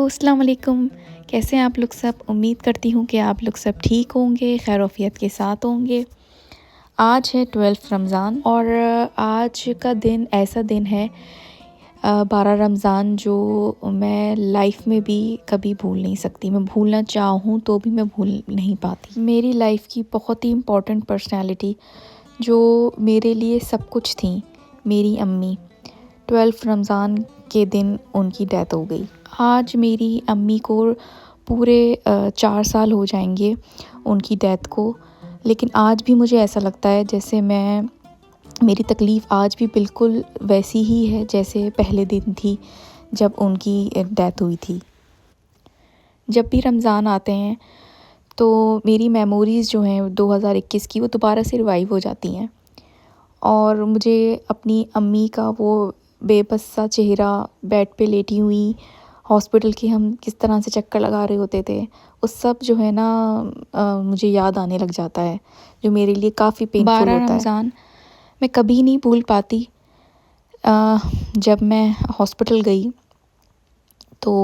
अस्सलाम वालेकुम। कैसे हैं आप लोग सब? उम्मीद करती हूँ कि आप लोग सब ठीक होंगे, खैर-ओ-आफ़ियत के साथ होंगे। आज है 12 रमज़ान और आज का दिन ऐसा दिन है 12 रमज़ान जो मैं लाइफ़ में भी कभी भूल नहीं सकती। मैं भूलना चाहूँ तो भी मैं भूल नहीं पाती। मेरी लाइफ़ की बहुत ही इम्पोर्टेंट पर्सनैलिटी जो मेरे लिए सब कुछ थी, मेरी अम्मी। 12 रमज़ान के दिन उनकी डेथ हो गई। आज मेरी अम्मी को पूरे 4 साल हो जाएंगे उनकी डेथ को, लेकिन आज भी मुझे ऐसा लगता है जैसे मेरी तकलीफ़ आज भी बिल्कुल वैसी ही है जैसे पहले दिन थी जब उनकी डेथ हुई थी। जब भी रमज़ान आते हैं तो मेरी मेमोरीज़ जो हैं 2021 की वो दोबारा से रिवाइव हो जाती हैं और मुझे अपनी अम्मी का वो बेबस सा चेहरा बेड पे लेटी हुई, हॉस्पिटल के हम किस तरह से चक्कर लगा रहे होते थे, उस सब जो है ना मुझे याद आने लग जाता है, जो मेरे लिए काफ़ी पेनफुल होता है। 12 रमज़ान मैं कभी नहीं भूल पाती। जब मैं हॉस्पिटल गई तो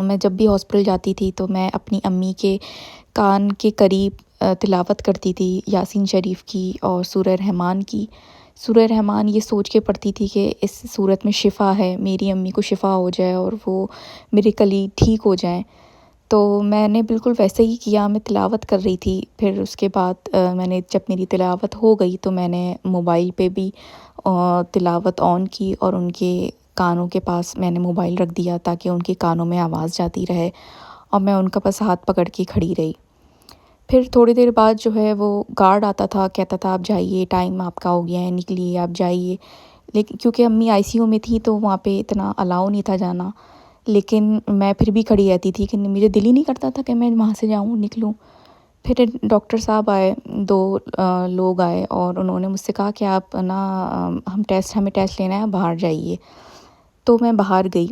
मैं जब भी हॉस्पिटल जाती थी तो मैं अपनी अम्मी के कान के करीब तिलावत करती थी यासीन शरीफ की और सूरह रहमान की। सूरह रहमान ये सोच के पढ़ती थी कि इस सूरत में शिफ़ा है, मेरी अम्मी को शिफ़ा हो जाए और वो मिरेकली ठीक हो जाएँ। तो मैंने बिल्कुल वैसे ही किया, मैं तिलावत कर रही थी। फिर उसके बाद मैंने जब मेरी तिलावत हो गई तो मैंने मोबाइल पे भी तिलावत ऑन की और उनके कानों के पास मैंने मोबाइल रख दिया ताकि उनके कानों में आवाज़ जाती रहे और मैं उनका बस हाथ पकड़ के खड़ी रही। फिर थोड़ी देर बाद जो है वो गार्ड आता था, कहता था आप जाइए, टाइम आपका हो गया है, निकलिए आप जाइए। लेकिन क्योंकि अम्मी आईसीयू में थी तो वहाँ पे इतना अलाउ नहीं था जाना, लेकिन मैं फिर भी खड़ी रहती थी कि मुझे दिल ही नहीं करता था कि मैं वहाँ से जाऊँ, निकलूँ। फिर डॉक्टर साहब आए, 2 लोग आए और उन्होंने मुझसे कहा कि आप ना हमें टेस्ट लेना है, आप बाहर जाइए। तो मैं बाहर गई।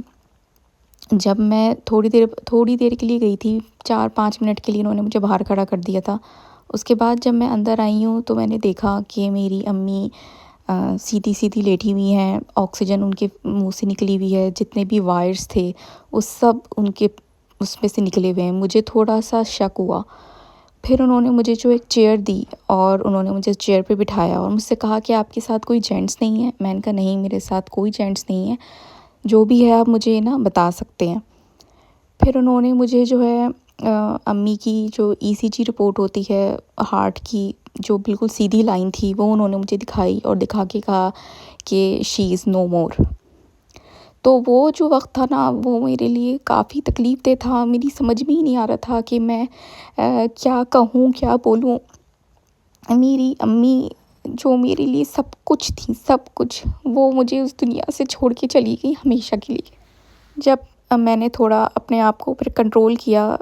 जब मैं थोड़ी देर के लिए गई थी, 4-5 मिनट के लिए उन्होंने मुझे बाहर खड़ा कर दिया था। उसके बाद जब मैं अंदर आई हूँ तो मैंने देखा कि मेरी अम्मी सीधी-सीधी लेटी हुई हैं, ऑक्सीजन उनके मुँह से निकली हुई है, जितने भी वायर्स थे वो सब उनके उसमें से निकले हुए हैं। मुझे थोड़ा-सा शक हुआ। फिर उन्होंने मुझे जो एक चेयर दी और उन्होंने मुझे चेयर पे बिठाया और मुझसे कहा कि आपके साथ कोई जेंट्स नहीं है? मैंने कहा नहीं, मेरे साथ कोई जेंट्स नहीं है, जो भी है आप मुझे ना बता सकते हैं। फिर उन्होंने मुझे जो है अम्मी की जो ईसीजी रिपोर्ट होती है हार्ट की, जो बिल्कुल सीधी लाइन थी, वो उन्होंने मुझे दिखाई और दिखा के कहा कि शी इज़ नो मोर। तो वो जो वक़्त था ना वो मेरे लिए काफ़ी तकलीफ़देह था। मेरी समझ में ही नहीं आ रहा था कि मैं क्या कहूँ, क्या बोलूँ? मेरी अम्मी जो मेरे लिए सब कुछ थी, सब कुछ, वो मुझे उस दुनिया से छोड़ के चली गई हमेशा के लिए। जब मैंने थोड़ा अपने आप को फिर कंट्रोल किया,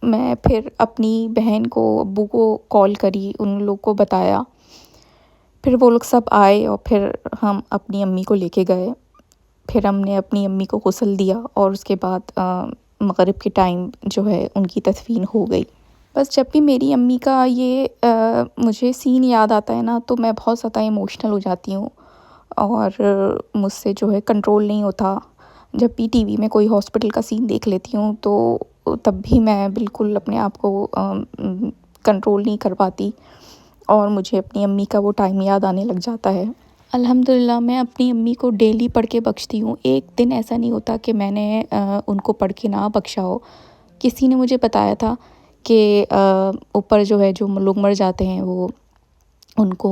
मैं फिर अपनी बहन को, अब्बू को कॉल करी, उन लोग को बताया। फिर वो लोग सब आए और फिर हम अपनी अम्मी को लेके गए। फिर हमने अपनी अम्मी को गुस्ल दिया और उसके बाद मग़रिब के टाइम जो है उनकी तदफ़ीन हो गई। बस जब भी मेरी अम्मी का ये मुझे सीन याद आता है ना तो मैं बहुत ज़्यादा इमोशनल हो जाती हूँ और मुझसे जो है कंट्रोल नहीं होता। जब भी टीवी में कोई हॉस्पिटल का सीन देख लेती हूँ तो तब भी मैं बिल्कुल अपने आप को कंट्रोल नहीं कर पाती और मुझे अपनी अम्मी का वो टाइम याद आने लग जाता है। अल्हम्दुलिल्लाह मैं अपनी अम्मी को डेली पढ़ के बख्शती हूँ। एक दिन ऐसा नहीं होता कि मैंने उनको पढ़ के ना बख्शा हो। किसी ने मुझे बताया था कि ऊपर जो है जो लोग मर जाते हैं उनको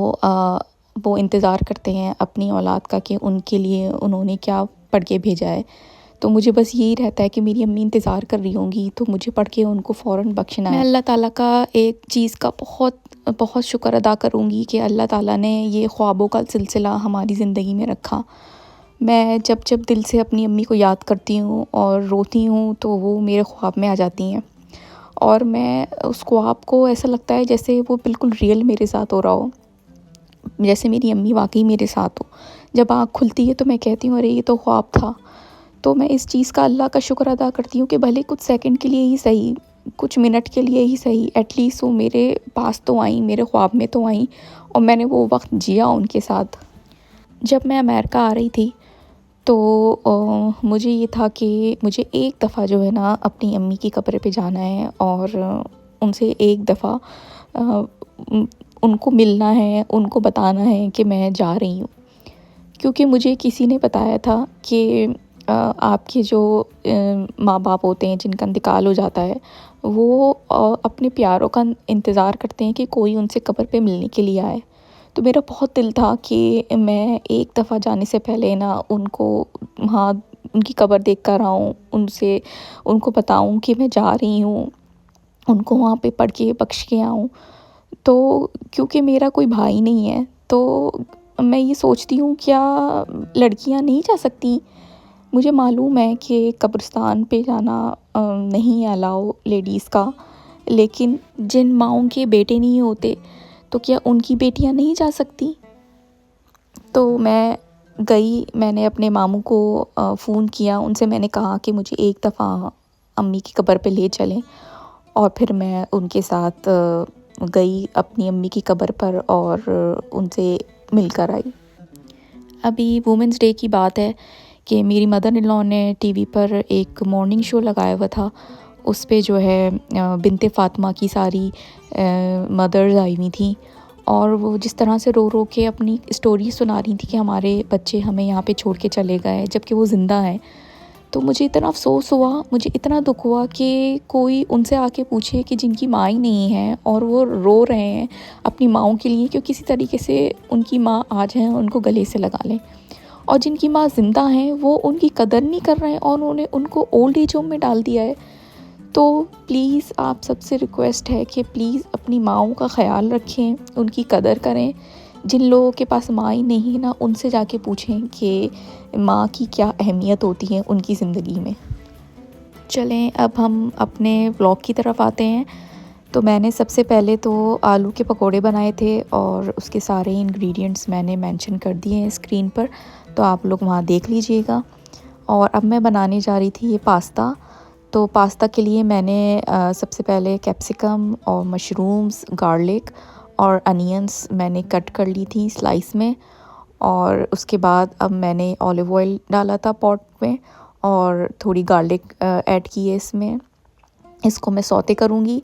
वो इंतज़ार करते हैं अपनी औलाद का कि उनके लिए उन्होंने क्या पढ़ के भेजा है। तो मुझे बस यही रहता है कि मेरी अम्मी इंतज़ार कर रही होंगी तो मुझे पढ़ के उनको फ़ौरन बख्शना है। मैं अल्लाह ताला का एक चीज़ का बहुत बहुत शुक्र अदा करूँगी कि अल्लाह ताला ने ये ख्वाबों का सिलसिला हमारी ज़िंदगी में रखा। मैं जब दिल से अपनी अम्मी को याद करती हूँ और रोती हूँ तो वो मेरे ख्वाब में आ जाती हैं और मैं उस ख्वाब को ऐसा लगता है जैसे वो बिल्कुल रियल मेरे साथ हो रहा हो, जैसे मेरी अम्मी वाक़ई मेरे साथ हो। जब आँख खुलती है तो मैं कहती हूँ अरे ये तो ख्वाब था। तो मैं इस चीज़ का अल्लाह का शुक्र अदा करती हूँ कि भले कुछ सेकंड के लिए ही सही, कुछ मिनट के लिए ही सही, एटलीस्ट वो मेरे पास तो आईं, मेरे ख्वाब में तो आईं और मैंने वो वक़्त जिया उनके साथ। जब मैं अमेरिका आ रही थी तो मुझे ये था कि मुझे एक दफ़ा जो है ना अपनी अम्मी की कब्र पे जाना है और उनसे एक दफ़ा उनको मिलना है, उनको बताना है कि मैं जा रही हूँ। क्योंकि मुझे किसी ने बताया था कि आपके जो माँ-बाप होते हैं जिनका इंतकाल हो जाता है, वो अपने प्यारों का इंतज़ार करते हैं कि कोई उनसे कब्र पे मिलने के लिए आए। तो मेरा बहुत दिल था कि मैं एक दफ़ा जाने से पहले ना उनको वहाँ उनकी कब्र देख कर आऊँ, उनसे उनको बताऊँ कि मैं जा रही हूँ, उनको वहाँ पे पढ़ के बख्श के आऊँ। तो क्योंकि मेरा कोई भाई नहीं है, तो मैं ये सोचती हूँ क्या लड़कियाँ नहीं जा सकती? मुझे मालूम है कि कब्रिस्तान पे जाना नहीं है अलाउ लेडीज़ का, लेकिन जिन माँओं के बेटे नहीं होते, तो क्या उनकी बेटियाँ नहीं जा सकती? तो मैं गई, मैंने अपने मामू को फ़ोन किया, उनसे मैंने कहा कि मुझे एक दफ़ा अम्मी की कब्र पे ले चलें और फिर मैं उनके साथ गई अपनी अम्मी की कब्र पर और उनसे मिलकर आई। अभी वुमेंस डे की बात है कि मेरी मदर इन लॉ ने टीवी पर एक मॉर्निंग शो लगाया हुआ था। उस पे जो है बिन्ते फ़ातिमा की सारी मदर्स आई हुई थीं और वो जिस तरह से रो रो के अपनी स्टोरी सुना रही थी कि हमारे बच्चे हमें यहाँ पे छोड़ के चले गए जबकि वो ज़िंदा हैं। तो मुझे इतना अफ़सोस हुआ, मुझे इतना दुःख हुआ कि कोई उनसे आके पूछे कि जिनकी माँ ही नहीं है और वो रो रहे हैं अपनी माँओं के लिए कि किसी तरीके से उनकी माँ आ जाए, उनको गले से लगा लें। और जिनकी माँ ज़िंदा हैं वो उनकी कदर नहीं कर रहे हैं और उन्होंने उनको ओल्ड एज होम में डाल दिया है। तो प्लीज़ आप सबसे रिक्वेस्ट है कि प्लीज़ अपनी माँओं का ख़्याल रखें, उनकी कदर करें। जिन लोगों के पास माँ ही नहीं है ना, उनसे जाके पूछें कि माँ की क्या अहमियत होती है उनकी ज़िंदगी में। चलें अब हम अपने व्लॉग की तरफ आते हैं। तो मैंने सबसे पहले तो आलू के पकोड़े बनाए थे और उसके सारे इंग्रेडिएंट्स मैंने मेंशन कर दिए हैं स्क्रीन पर, तो आप लोग वहाँ देख लीजिएगा। और अब मैं बनाने जा रही थी ये पास्ता। तो पास्ता के लिए मैंने सबसे पहले कैप्सिकम और मशरूम्स, गार्लिक और अनियंस मैंने कट कर ली थी स्लाइस में। और उसके बाद अब मैंने ऑलिव ऑयल डाला था पॉट में और थोड़ी गार्लिक ऐड की है इसमें। इसको मैं सौते करूँगी।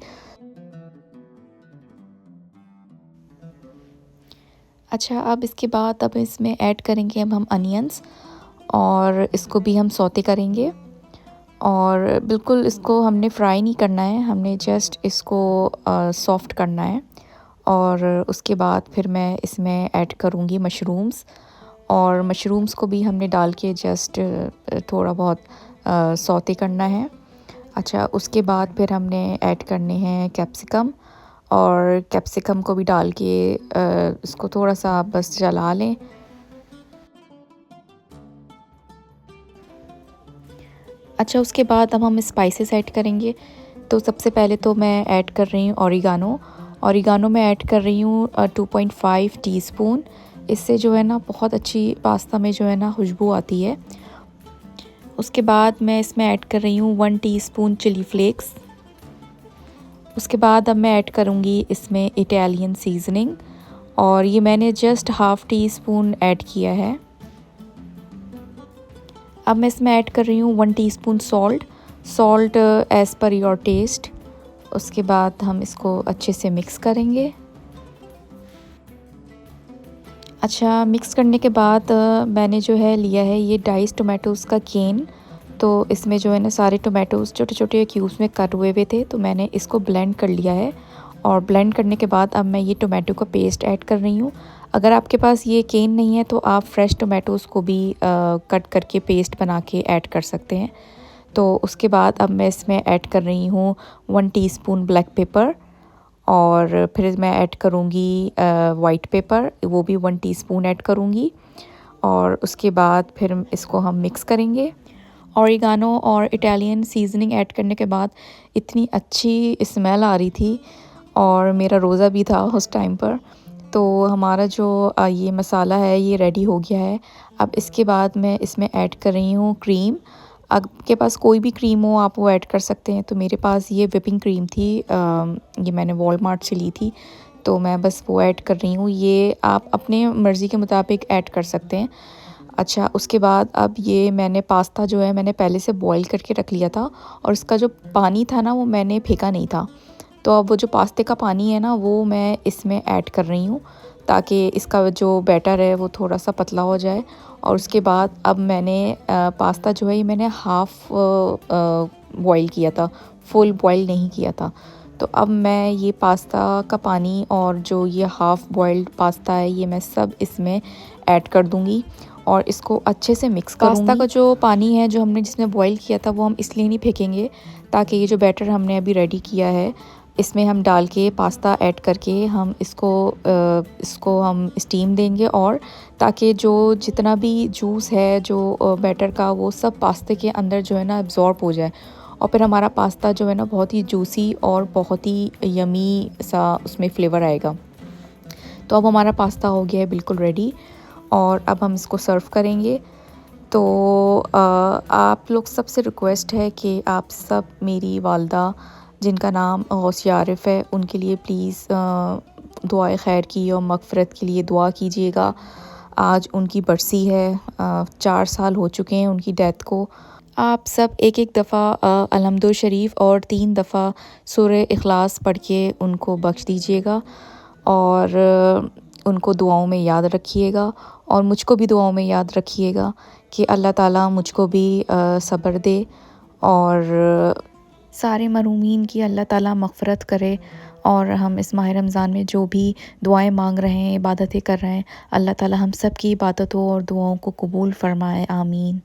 अच्छा, अब इसके बाद अब इसमें ऐड करेंगे अब हम अनियंस और इसको भी हम सौते करेंगे। और बिल्कुल इसको हमने फ्राई नहीं करना है, हमने जस्ट इसको सॉफ्ट करना है। और उसके बाद फिर मैं इसमें ऐड करूँगी मशरूम्स और मशरूम्स को भी हमने डाल के जस्ट थोड़ा बहुत सौते करना है। अच्छा, उसके बाद फिर हमने ऐड करने हैं कैप्सिकम और कैप्सिकम को भी डाल के इसको थोड़ा-सा बस जला लें। अच्छा, उसके बाद अब हम स्पाइसेस ऐड करेंगे। तो सबसे पहले तो मैं ऐड कर रही हूँ ओरिगानो। ओरिगानो मैं ऐड कर रही हूँ 2.5 टीस्पून। इससे जो है ना बहुत अच्छी पास्ता में जो है ना खुशबू आती है। उसके बाद मैं इसमें ऐड कर रही हूँ 1 टीस्पून चिली फ्लेक्स। उसके बाद अब मैं ऐड करूँगी इसमें इटालियन सीज़निंग और ये मैंने just half tea spoon add किया है। अब मैं इसमें ऐड कर रही हूँ 1 teaspoon salt as per your taste. उसके बाद हम इसको अच्छे से मिक्स करेंगे। अच्छा, मिक्स करने के बाद मैंने जो है लिया है ये डाइस्ड टोमेटोज़ का केन। तो इसमें जो है ना सारे टोमेटोज़ छोटे-छोटे क्यूब्स में कट हुए थे, तो मैंने इसको ब्लेंड कर लिया है। और ब्लेंड करने के बाद अब मैं ये टोमेटो का पेस्ट ऐड कर रही हूँ। अगर आपके पास ये केन नहीं है तो आप फ्रेश टोमेटोज़ को भी कट करके पेस्ट बना के ऐड कर सकते हैं। तो उसके बाद अब मैं इसमें ऐड कर रही हूँ 1 टीस्पून ब्लैक पेपर और फिर मैं ऐड करूँगी वाइट पेपर, वो भी 1 टीस्पून ऐड करूँगी। और उसके बाद फिर इसको हम मिक्स करेंगे। ओरिगानो और इटालियन सीज़निंग ऐड करने के बाद इतनी अच्छी स्मेल आ रही थी और मेरा रोज़ा भी था उस टाइम पर। तो हमारा जो ये मसाला है ये रेडी हो गया है। अब इसके बाद मैं इसमें ऐड कर रही हूँ क्रीम। आपके पास कोई भी क्रीम हो आप वो ऐड कर सकते हैं। तो मेरे पास ये व्हिपिंग क्रीम थी, ये मैंने वॉलमार्ट से ली थी, तो मैं बस वो ऐड कर रही हूँ। ये आप अपने मर्ज़ी के मुताबिक ऐड कर सकते हैं। अच्छा, उसके बाद अब ये मैंने पास्ता जो है मैंने पहले से बॉईल करके रख लिया था और इसका जो पानी था ना वो मैंने फेंका नहीं था। तो अब वो जो पास्ते का पानी है ना वो मैं इसमें ऐड कर रही हूँ ताकि इसका जो बैटर है वो थोड़ा सा पतला हो जाए। और उसके बाद अब मैंने पास्ता जो है ये मैंने हाफ़ बॉईल किया था, फुल बॉईल नहीं किया था। तो अब मैं ये पास्ता का पानी और जो ये हाफ़ बॉइल्ड पास्ता है ये मैं सब इसमें ऐड कर दूँगी और इसको अच्छे से मिक्स करूँगी। पास्ता का जो पानी है जो हमने जिसमें बॉईल किया था वो हम इसलिए नहीं फेंकेंगे ताकि ये जो बैटर हमने अभी रेडी किया है इसमें हम डाल के पास्ता ऐड करके हम इसको हम स्टीम देंगे और ताकि जो जितना भी जूस है जो बैटर का वो सब पास्ते के अंदर जो है ना एब्ज़ॉर्ब हो जाए और फिर हमारा पास्ता जो है ना बहुत ही जूसी और बहुत ही यमी सा उसमें फ्लेवर आएगा। तो अब हमारा पास्ता हो गया है बिल्कुल रेडी और अब हम इसको सर्व करेंगे। तो आप लोग सबसे रिक्वेस्ट है कि आप सब मेरी वालदा जिनका नाम गौसिया आरिफ़ है उनके लिए प्लीज़ दुआए खैर की और मग़फ़िरत के लिए दुआ कीजिएगा। आज उनकी बरसी है, 4 साल हो चुके हैं उनकी डेथ को। आप सब एक-एक दफ़ा अलहम्दुल शरीफ और 3 दफ़ा सूरह इख़लास पढ़ के उनको बख्श दीजिएगा और उनको दुआओं में याद रखिएगा और मुझको भी दुआओं में याद रखिएगा कि अल्लाह ताला मुझको भी सब्र दे और सारे महरूमीन की अल्लाह ताला मग़फ़िरत करे। और हम इस माह रमज़ान में जो भी दुआएं मांग रहे हैं, इबादतें कर रहे हैं, अल्लाह ताला हम सब की इबादतों और दुआओं को कबूल फ़रमाए। आमीन।